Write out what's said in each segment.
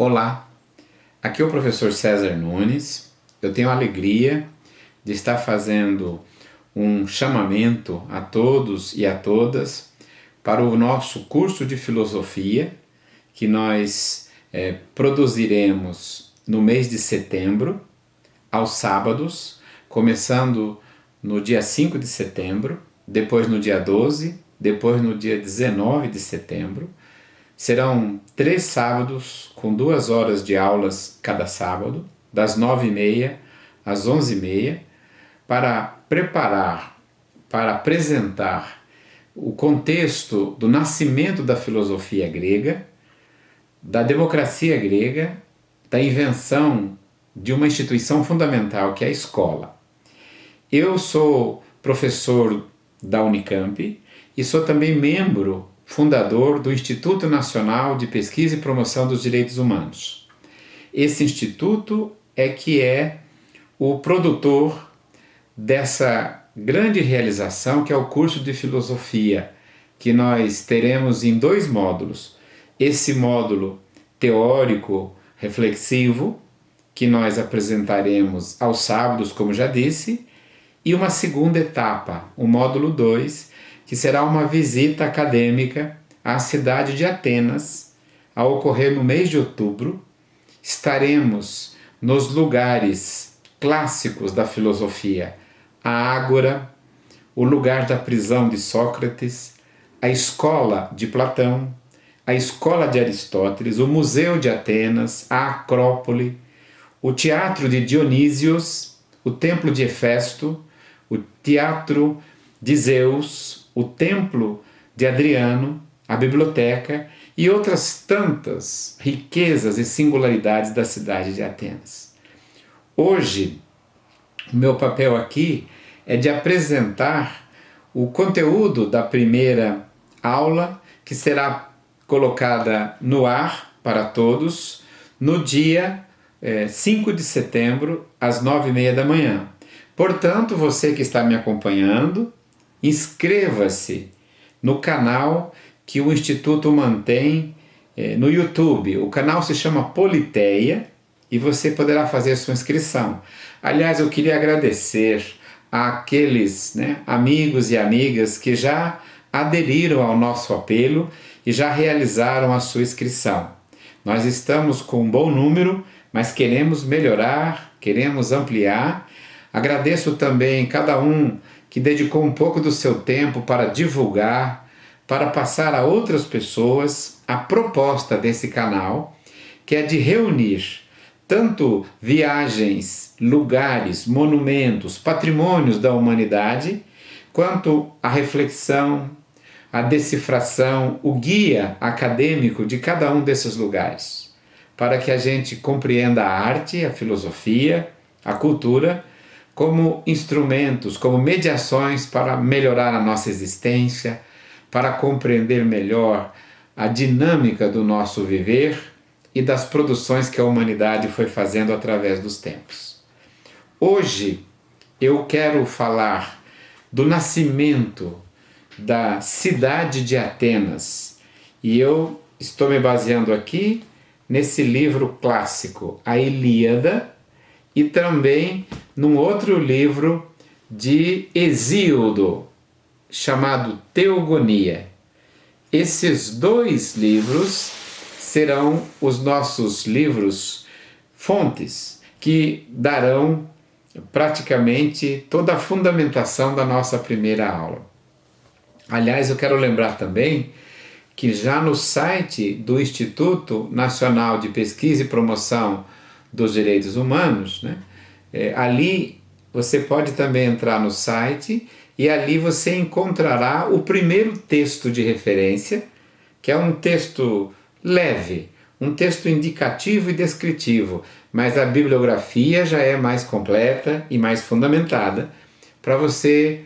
Olá, aqui é o professor César Nunes. Eu tenho a alegria de estar fazendo um chamamento a todos e a todas para o nosso curso de filosofia que nós produziremos no mês de setembro, aos sábados, começando no dia 5 de setembro, depois no dia 12, depois no dia 19 de setembro. Serão 3 sábados com 2 horas de aulas cada sábado, das 9h30 às 11h30, para preparar, para apresentar o contexto do nascimento da filosofia grega, da democracia grega, da invenção de uma instituição fundamental que é a escola. Eu sou professor da Unicamp e sou também membro fundador do Instituto Nacional de Pesquisa e Promoção dos Direitos Humanos. Esse instituto é o produtor dessa grande realização que é o curso de filosofia, que nós teremos em 2 módulos. Esse módulo teórico reflexivo, que nós apresentaremos aos sábados, como já disse, e uma segunda etapa, o módulo 2, que será uma visita acadêmica à cidade de Atenas, a ocorrer no mês de outubro. Estaremos nos lugares clássicos da filosofia, a Ágora, o lugar da prisão de Sócrates, a escola de Platão, a escola de Aristóteles, o Museu de Atenas, a Acrópole, o Teatro de Dionísios, o Templo de Hefesto, o Teatro de Zeus, o Templo de Adriano, a biblioteca e outras tantas riquezas e singularidades da cidade de Atenas. Hoje, o meu papel aqui é de apresentar o conteúdo da primeira aula, que será colocada no ar para todos no dia 5 de setembro, às 9h30 da manhã. Portanto, você que está me acompanhando, inscreva-se no canal que o Instituto mantém no YouTube. O canal se chama Politeia e você poderá fazer sua inscrição. Aliás, eu queria agradecer àqueles amigos e amigas que já aderiram ao nosso apelo e já realizaram a sua inscrição. Nós estamos com um bom número, mas queremos melhorar, queremos ampliar. Agradeço também cada um que dedicou um pouco do seu tempo para divulgar, para passar a outras pessoas a proposta desse canal, que é de reunir tanto viagens, lugares, monumentos, patrimônios da humanidade, quanto a reflexão, a decifração, o guia acadêmico de cada um desses lugares, para que a gente compreenda a arte, a filosofia, a cultura, como instrumentos, como mediações para melhorar a nossa existência, para compreender melhor a dinâmica do nosso viver e das produções que a humanidade foi fazendo através dos tempos. Hoje eu quero falar do nascimento da cidade de Atenas e eu estou me baseando aqui nesse livro clássico, a Ilíada, e também num outro livro de Hesíodo, chamado Teogonia. Esses 2 livros serão os nossos livros fontes, que darão praticamente toda a fundamentação da nossa primeira aula. Aliás, eu quero lembrar também que já no site do Instituto Nacional de Pesquisa e Promoção dos Direitos Humanos, ali você pode também entrar no site e ali você encontrará o primeiro texto de referência, que é um texto leve, um texto indicativo e descritivo, mas a bibliografia já é mais completa e mais fundamentada para você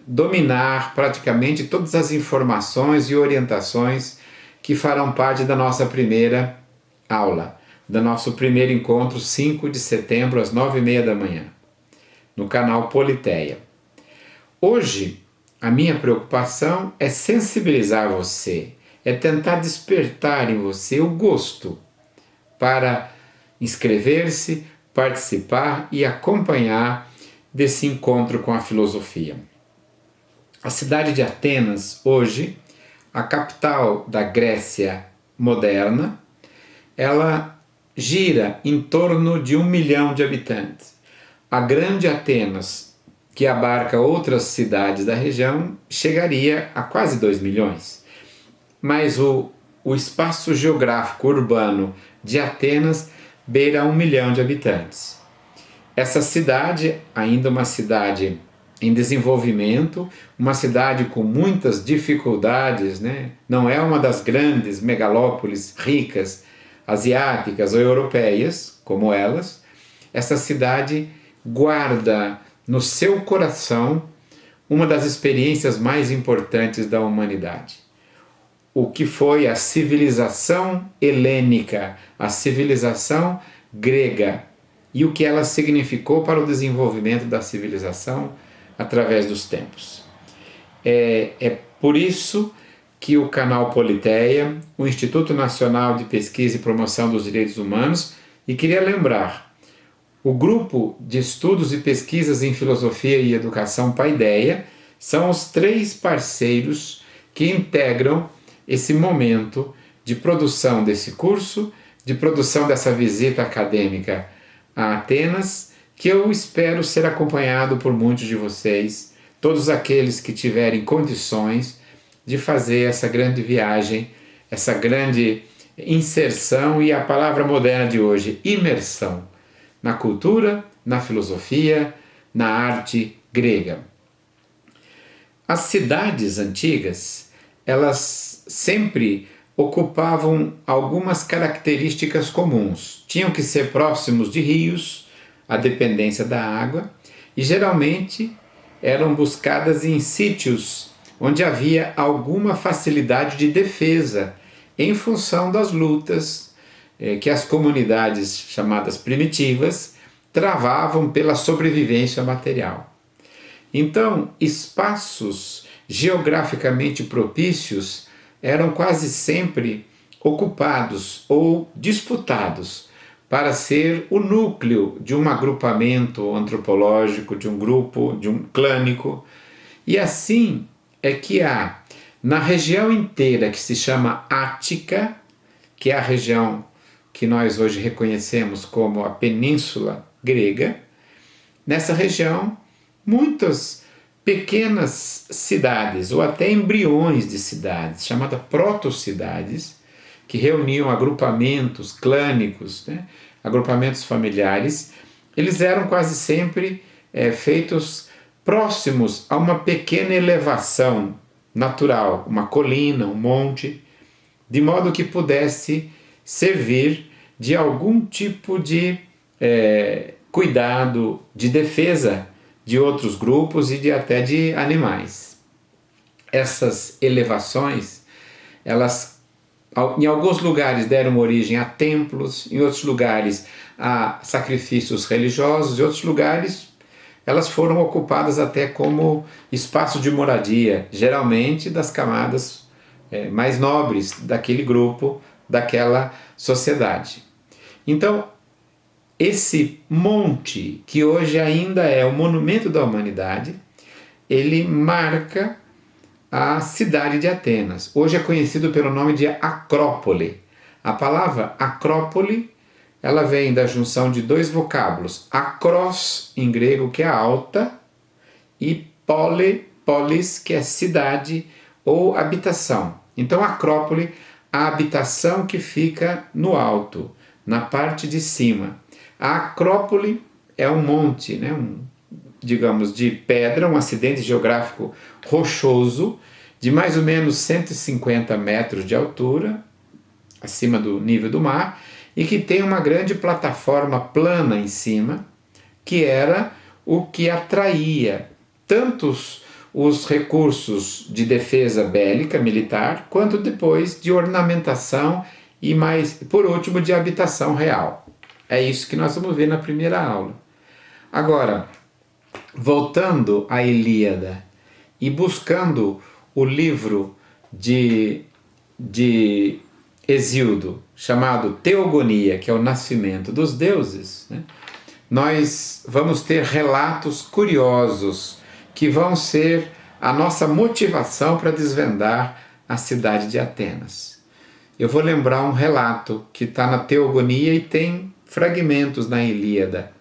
dominar praticamente todas as informações e orientações que farão parte da nossa primeira aula, do nosso primeiro encontro, 5 de setembro, às 9h30 da manhã, no canal Politeia. Hoje, a minha preocupação é sensibilizar você, é tentar despertar em você o gosto para inscrever-se, participar e acompanhar desse encontro com a filosofia. A cidade de Atenas, hoje, a capital da Grécia moderna, ela gira em torno de 1 milhão de habitantes. A grande Atenas, que abarca outras cidades da região, chegaria a quase 2 milhões. Mas o espaço geográfico urbano de Atenas beira 1 milhão de habitantes. Essa cidade, ainda uma cidade em desenvolvimento, uma cidade com muitas dificuldades, né? Não é uma das grandes megalópolis ricas asiáticas ou europeias, como elas. Essa cidade guarda no seu coração uma das experiências mais importantes da humanidade. O que foi a civilização helênica, a civilização grega, e o que ela significou para o desenvolvimento da civilização através dos tempos. É por isso que o canal Politeia, o Instituto Nacional de Pesquisa e Promoção dos Direitos Humanos, e queria lembrar, o grupo de estudos e pesquisas em filosofia e educação Paideia são os 3 parceiros que integram esse momento de produção desse curso, de produção dessa visita acadêmica a Atenas, que eu espero ser acompanhado por muitos de vocês, todos aqueles que tiverem condições de fazer essa grande viagem, essa grande inserção e a palavra moderna de hoje, imersão, na cultura, na filosofia, na arte grega. As cidades antigas, elas sempre ocupavam algumas características comuns. Tinham que ser próximos de rios, a dependência da água, e geralmente eram buscadas em sítios onde havia alguma facilidade de defesa em função das lutas que as comunidades chamadas primitivas travavam pela sobrevivência material. Então, espaços geograficamente propícios eram quase sempre ocupados ou disputados para ser o núcleo de um agrupamento antropológico, de um grupo, de um clânico. E assim é que há, na região inteira que se chama Ática, que é a região que nós hoje reconhecemos como a Península Grega, nessa região, muitas pequenas cidades, ou até embriões de cidades, chamadas proto-cidades, que reuniam agrupamentos clânicos, né, agrupamentos familiares, eles eram quase sempre feitos próximos a uma pequena elevação natural, uma colina, um monte, de modo que pudesse servir de algum tipo de cuidado, de defesa de outros grupos e até de animais. Essas elevações, elas em alguns lugares deram origem a templos, em outros lugares a sacrifícios religiosos, em outros lugares elas foram ocupadas até como espaço de moradia, geralmente das camadas mais nobres daquele grupo, daquela sociedade. Então, esse monte, que hoje ainda é o monumento da humanidade, ele marca a cidade de Atenas. Hoje é conhecido pelo nome de Acrópole. A palavra Acrópole, ela vem da junção de 2 vocábulos, akros em grego, que é alta, e polis, que é cidade ou habitação. Então, Acrópole, a habitação que fica no alto, na parte de cima. A Acrópole é um monte, né? Digamos, de pedra, um acidente geográfico rochoso, de mais ou menos 150 metros de altura, acima do nível do mar, e que tem uma grande plataforma plana em cima, que era o que atraía tanto os recursos de defesa bélica, militar, quanto depois de ornamentação e, mais, por último, de habitação real. É isso que nós vamos ver na primeira aula. Agora, voltando à Ilíada e buscando o livro de Hesíodo, chamado Teogonia, que é o nascimento dos deuses, né, nós vamos ter relatos curiosos que vão ser a nossa motivação para desvendar a cidade de Atenas. Eu vou lembrar um relato que está na Teogonia e tem fragmentos na Ilíada.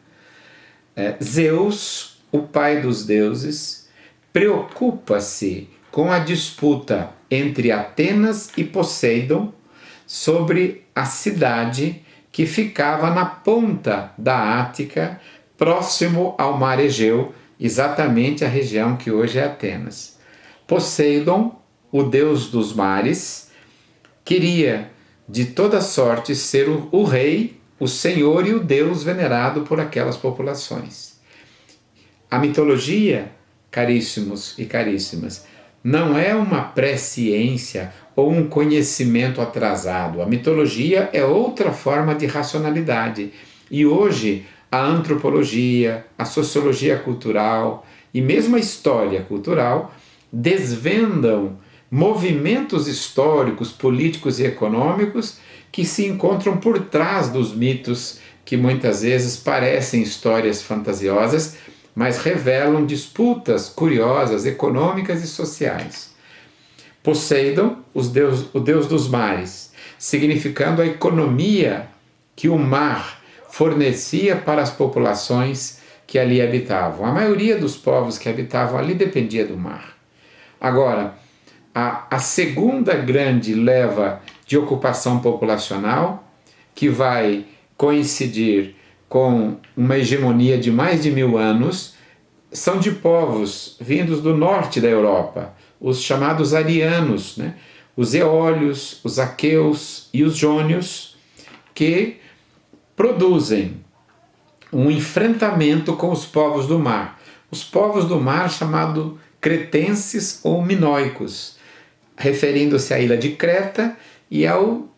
Zeus, o pai dos deuses, preocupa-se com a disputa entre Atenas e Poseidon sobre a cidade que ficava na ponta da Ática, próximo ao mar Egeu, exatamente a região que hoje é Atenas. Poseidon, o deus dos mares, queria de toda sorte ser o rei, o senhor e o deus venerado por aquelas populações. A mitologia, caríssimos e caríssimas, não é uma presciência ou um conhecimento atrasado. A mitologia é outra forma de racionalidade. E hoje a antropologia, a sociologia cultural e mesmo a história cultural desvendam movimentos históricos, políticos e econômicos que se encontram por trás dos mitos que muitas vezes parecem histórias fantasiosas, mas revelam disputas curiosas, econômicas e sociais. Poseidon, o deus dos mares, significando a economia que o mar fornecia para as populações que ali habitavam. A maioria dos povos que habitavam ali dependia do mar. Agora, a segunda grande leva de ocupação populacional, que vai coincidir com uma hegemonia de mais de 1000 anos, são de povos vindos do norte da Europa, os chamados arianos, né? Os eólios, os aqueus e os jônios, que produzem um enfrentamento com os povos do mar. Os povos do mar chamados cretenses ou minoicos, referindo-se à ilha de Creta e ao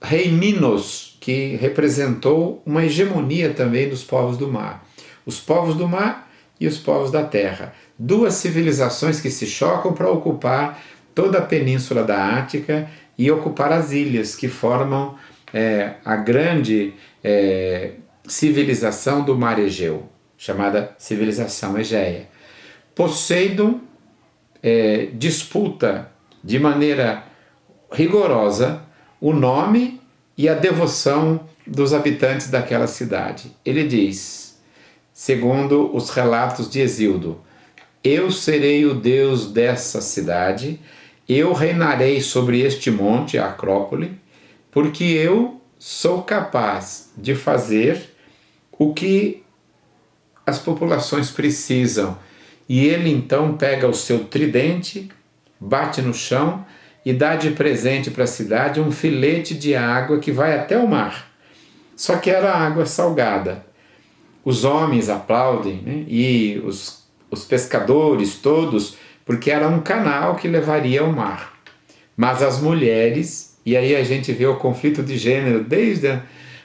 rei Minos, que representou uma hegemonia também dos povos do mar. Os povos do mar e os povos da terra. Duas civilizações que se chocam para ocupar toda a península da Ática e ocupar as ilhas que formam a grande civilização do mar Egeu, chamada civilização Egeia. Poseidon disputa de maneira rigorosa o nome e a devoção dos habitantes daquela cidade. Ele diz, segundo os relatos de Hesíodo, eu serei o Deus dessa cidade, eu reinarei sobre este monte, a Acrópole, porque eu sou capaz de fazer o que as populações precisam. E ele então pega o seu tridente, bate no chão e dá de presente para a cidade um filete de água que vai até o mar. Só que era água salgada. Os homens aplaudem, né? E os pescadores todos, porque era um canal que levaria ao mar. Mas as mulheres, e aí a gente vê o conflito de gênero desde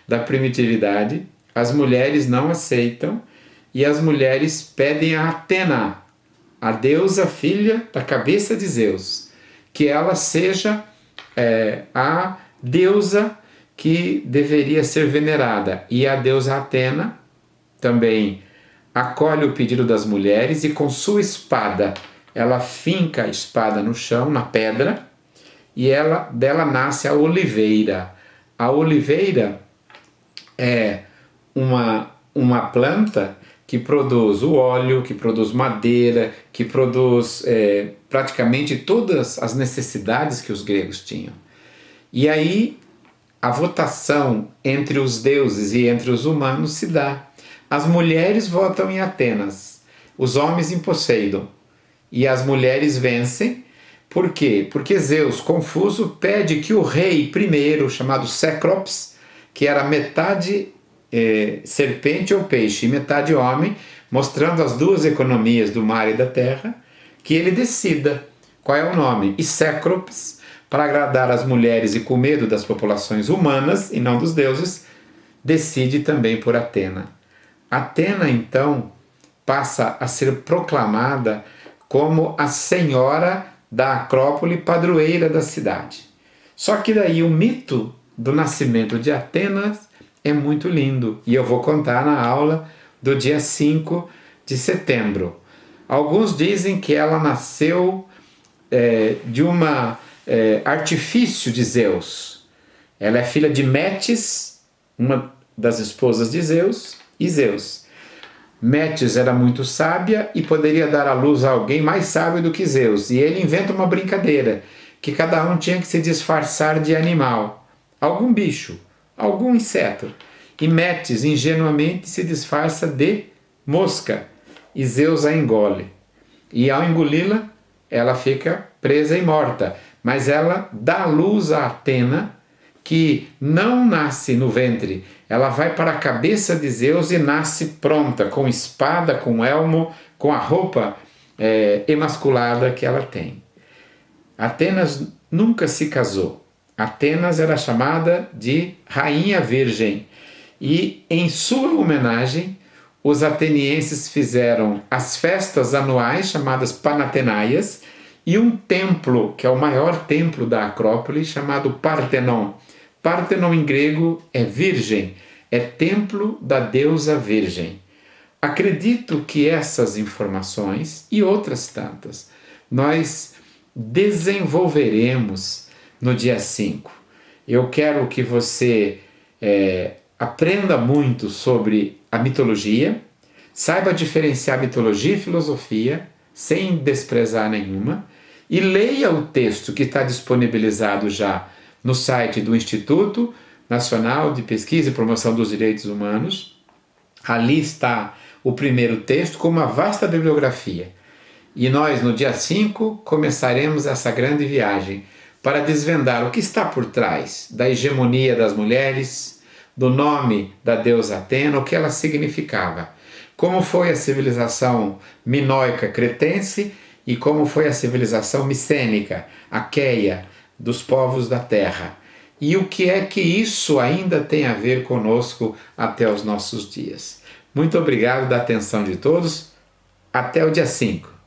a primitividade, as mulheres não aceitam e as mulheres pedem a Atena, a deusa filha da cabeça de Zeus, que ela seja a deusa que deveria ser venerada. E a deusa Atena também acolhe o pedido das mulheres e com sua espada ela finca a espada no chão, na pedra, e dela nasce a oliveira. A oliveira é uma planta que produz o óleo, que produz madeira, que produz praticamente todas as necessidades que os gregos tinham. E aí a votação entre os deuses e entre os humanos se dá. As mulheres votam em Atenas, os homens em Poseidon. E as mulheres vencem. Por quê? Porque Zeus, confuso, pede que o rei primeiro, chamado Cécrops, que era metade serpente ou peixe e metade homem, mostrando as duas economias do mar e da terra, que ele decida qual é o nome. E Cécrops, para agradar as mulheres e com medo das populações humanas e não dos deuses, decide também por Atena. Atena, então, passa a ser proclamada como a senhora da Acrópole, padroeira da cidade. Só que daí o mito do nascimento de Atenas é muito lindo, e eu vou contar na aula do dia 5 de setembro. Alguns dizem que ela nasceu de um artifício de Zeus. Ela é filha de Metis, uma das esposas de Zeus, e Zeus. Metis era muito sábia e poderia dar à luz a alguém mais sábio do que Zeus, e ele inventa uma brincadeira, que cada um tinha que se disfarçar de animal, algum bicho, algum inseto, e Metis ingenuamente se disfarça de mosca, e Zeus a engole. E ao engoli-la, ela fica presa e morta, mas ela dá luz a Atena, que não nasce no ventre, ela vai para a cabeça de Zeus e nasce pronta, com espada, com elmo, com a roupa emasculada que ela tem. Atenas nunca se casou. Atenas era chamada de Rainha Virgem, e em sua homenagem os atenienses fizeram as festas anuais chamadas Panatenaias e um templo, que é o maior templo da Acrópole, chamado Partenon. Partenon em grego é virgem, é templo da deusa virgem. Acredito que essas informações e outras tantas nós desenvolveremos no dia 5. Eu quero que você aprenda muito sobre a mitologia, saiba diferenciar mitologia e filosofia, sem desprezar nenhuma, e leia o texto que está disponibilizado já no site do Instituto Nacional de Pesquisa e Promoção dos Direitos Humanos. Ali está o primeiro texto com uma vasta bibliografia. E nós, no dia 5, começaremos essa grande viagem para desvendar o que está por trás da hegemonia das mulheres, do nome da deusa Atena, o que ela significava, como foi a civilização minoica cretense e como foi a civilização micênica, aqueia, dos povos da terra. E o que é que isso ainda tem a ver conosco até os nossos dias. Muito obrigado da atenção de todos. Até o dia 5.